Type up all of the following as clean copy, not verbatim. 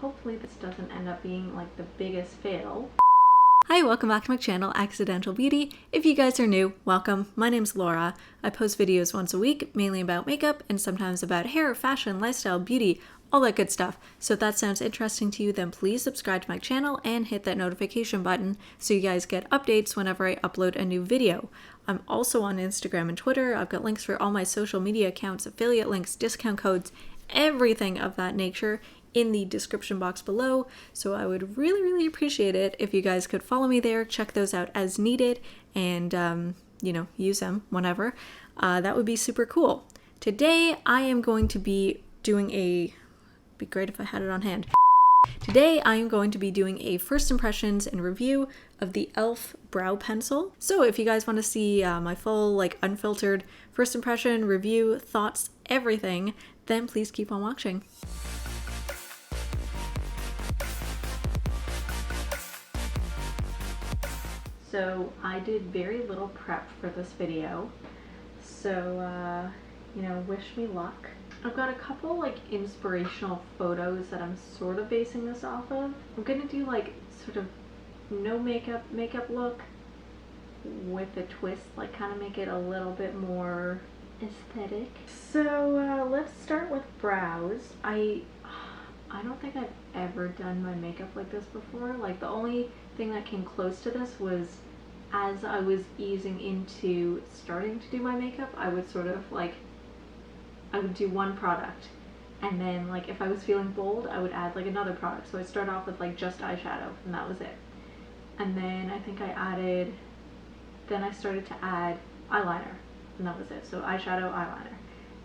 hopefully this doesn't end up being like the biggest fail. Hi, welcome back to my channel, Accidental Beauty. If you guys are new, welcome. My name's Laura. I post videos once a week, mainly about makeup and sometimes about hair, fashion, lifestyle, beauty, all that good stuff. So if that sounds interesting to you, then please subscribe to my channel and hit that notification button so you guys get updates whenever I upload a new video. I'm also on Instagram and Twitter. I've got links for all my social media accounts, affiliate links, discount codes, everything of that nature in the description box below, so I would really appreciate it if you guys could follow me there, check those out as needed, and use them whenever. That would be super cool. Today I am going to be doing be great if I had it on hand. Today I am going to be doing a first impressions and review of the e.l.f. brow pencil. So if you guys want to see my full, unfiltered first impression, review, thoughts, everything, then please keep on watching. So I did very little prep for this video, so wish me luck. I've got a couple inspirational photos that I'm sort of basing this off of. I'm gonna do sort of no makeup look with a twist, kind of make it a little bit more aesthetic. So let's start with brows. I don't think I've ever done my makeup like this before. The only thing that came close to this was as I was easing into starting to do my makeup, I would sort of I would do one product, and then if I was feeling bold, I would add another product. So I'd start off with just eyeshadow, and that was it. And then I think then I started to add eyeliner, and that was it. So eyeshadow, eyeliner.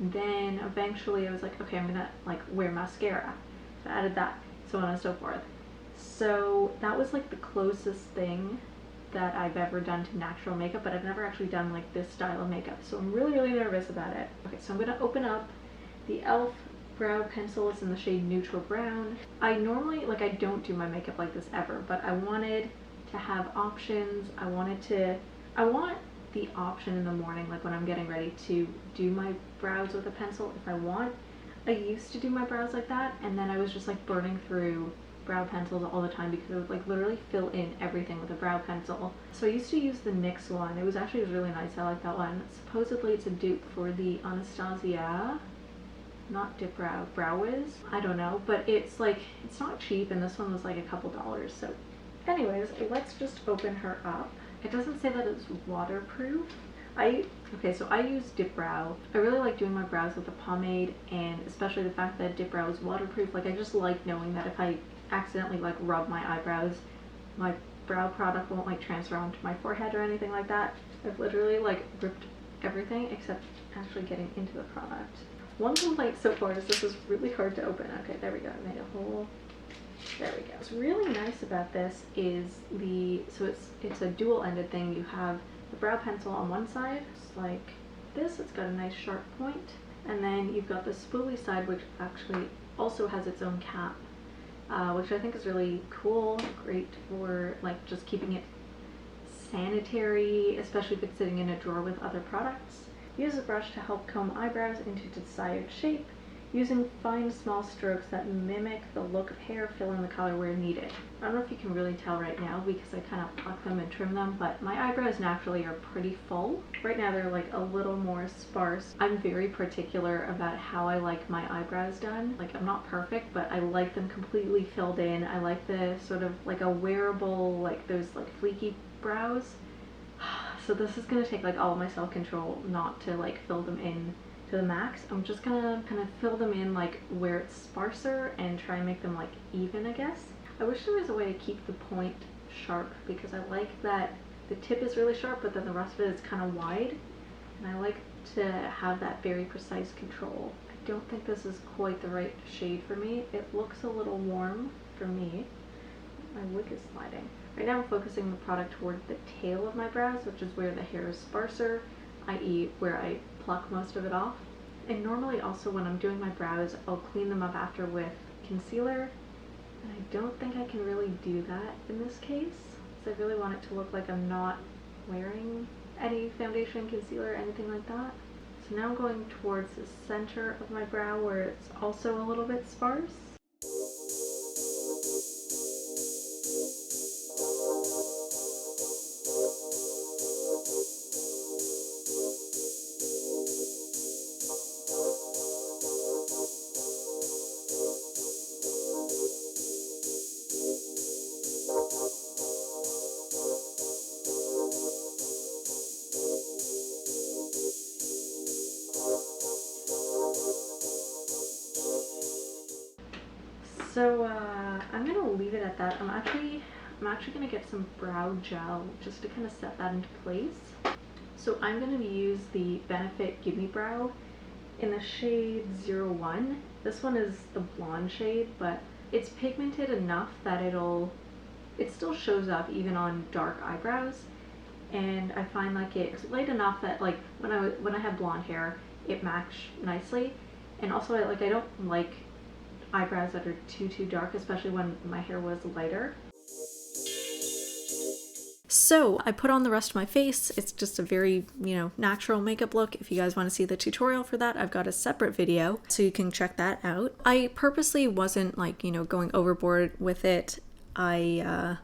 And then eventually I was like, okay, I'm gonna wear mascara. So I added that, so on and so forth. So that was the closest thing that I've ever done to natural makeup, but I've never actually done this style of makeup. So I'm really nervous about it. Okay, so I'm gonna open up the e.l.f. brow pencil. It's in the shade Neutral Brown. I normally, I don't do my makeup like this ever, but I wanted to have options. I want the option in the morning, when I'm getting ready to do my brows with a pencil, if I want. I used to do my brows like that, and then I was just burning through brow pencils all the time because it would literally fill in everything with a brow pencil. So I used to use the NYX one. It was really nice. I like that one. Supposedly it's a dupe for the Anastasia, not Dip Brow, Brow Wiz. I don't know, but it's it's not cheap, and this one was a couple dollars. So anyways, let's just open her up. It doesn't say that it's waterproof. Okay, so I use Dip Brow. I really like doing my brows with a pomade, and especially the fact that Dip Brow is waterproof. I just like knowing that if I accidentally rub my eyebrows, my brow product won't transfer onto my forehead or anything like that. I've literally ripped everything except actually getting into the product. One complaint so far is this is really hard to open. Okay, there we go. I made a hole. There we go. What's really nice about this is it's a dual-ended thing. You have the brow pencil on one side, just like this. It's got a nice sharp point, and then you've got the spoolie side, which actually also has its own cap, which I think is really cool. Great for just keeping it sanitary, especially if it's sitting in a drawer with other products. Use a brush to help comb eyebrows into desired shape, using fine small strokes that mimic the look of hair, fill in the color where needed. I don't know if you can really tell right now because I kind of pluck them and trim them, but my eyebrows naturally are pretty full. Right now they're a little more sparse. I'm very particular about how I like my eyebrows done. I'm not perfect, but I like them completely filled in. I like the sort of a wearable, those fleeky brows. So this is gonna take all of my self-control not to fill them in to the max. I'm just gonna kind of fill them in where it's sparser and try and make them even, I guess. I wish there was a way to keep the point sharp because I like that the tip is really sharp, but then the rest of it is kind of wide, and I like to have that very precise control. I don't think this is quite the right shade for me. It looks a little warm for me. My wig is sliding. Right now I'm focusing the product toward the tail of my brows, which is where the hair is sparser, i.e. where I pluck most of it off. And normally also when I'm doing my brows, I'll clean them up after with concealer, and I don't think I can really do that in this case, because I really want it to look like I'm not wearing any foundation, concealer, anything like that. So now I'm going towards the center of my brow where it's also a little bit sparse. So I'm gonna leave it at that. I'm actually gonna get some brow gel just to kind of set that into place. So I'm gonna use the Benefit Gimme Brow in the shade 01. This one is the blonde shade, but it's pigmented enough that it still shows up even on dark eyebrows. And I find like it's light enough that like when I have blonde hair, it matched nicely. And also I don't like eyebrows that are too dark, especially when my hair was lighter. So I put on the rest of my face. It's just a very, natural makeup look. If you guys want to see the tutorial for that, I've got a separate video, so you can check that out. I purposely wasn't going overboard with it. I,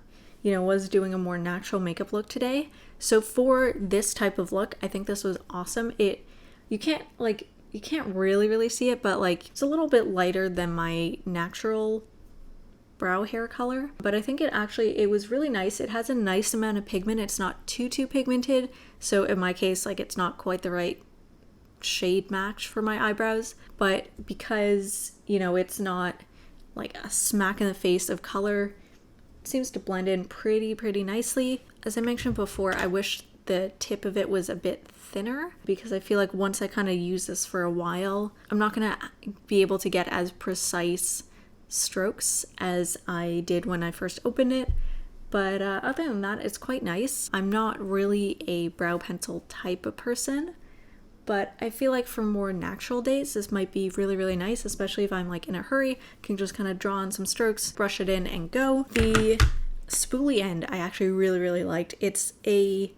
was doing a more natural makeup look today. So for this type of look, I think this was awesome. You can't really see it, but it's a little bit lighter than my natural brow hair color, but I think it was really nice. It has a nice amount of pigment. It's not too pigmented, so in my case it's not quite the right shade match for my eyebrows, but because it's not like a smack in the face of color, it seems to blend in pretty nicely. As I mentioned before, I wish the tip of it was a bit thinner, because I feel like once I kind of use this for a while, I'm not gonna be able to get as precise strokes as I did when I first opened it. But other than that, it's quite nice. I'm not really a brow pencil type of person, but I feel like for more natural days, this might be really nice, especially if I'm in a hurry. Can just kind of draw on some strokes, brush it in, and go. The spoolie end I actually really liked. It's a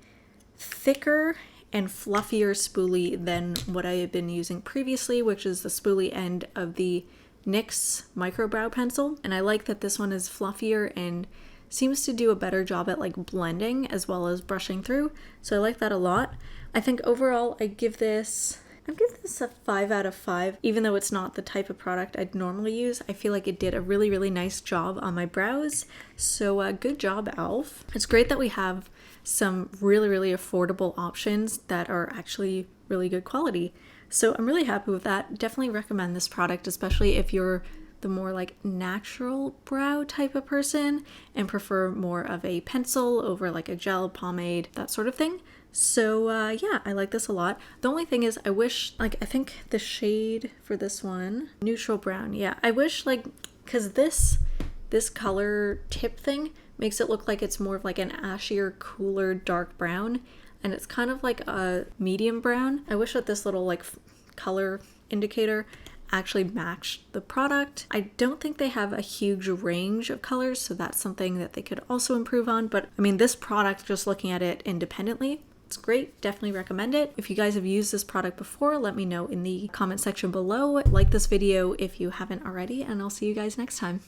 thicker and fluffier spoolie than what I had been using previously, which is the spoolie end of the NYX micro brow pencil, and I like that this one is fluffier and seems to do a better job at blending as well as brushing through, so I like that a lot. I think overall I'd give this a 5 out of 5, even though it's not the type of product I'd normally use. I feel like it did a really nice job on my brows, so good job, e.l.f. It's great that we have some really affordable options that are actually really good quality. So I'm really happy with that. Definitely recommend this product, especially if you're the more natural brow type of person and prefer more of a pencil over a gel, pomade, that sort of thing. So yeah, I like this a lot. The only thing is I wish, I think the shade for this one, neutral brown, yeah, I wish because this color tip thing makes it look like it's more of an ashier, cooler, dark brown. And it's kind of like a medium brown. I wish that this little color indicator actually matched the product. I don't think they have a huge range of colors, so that's something that they could also improve on. But I mean, this product, just looking at it independently, it's great. Definitely recommend it. If you guys have used this product before, let me know in the comment section below. Like this video if you haven't already, and I'll see you guys next time.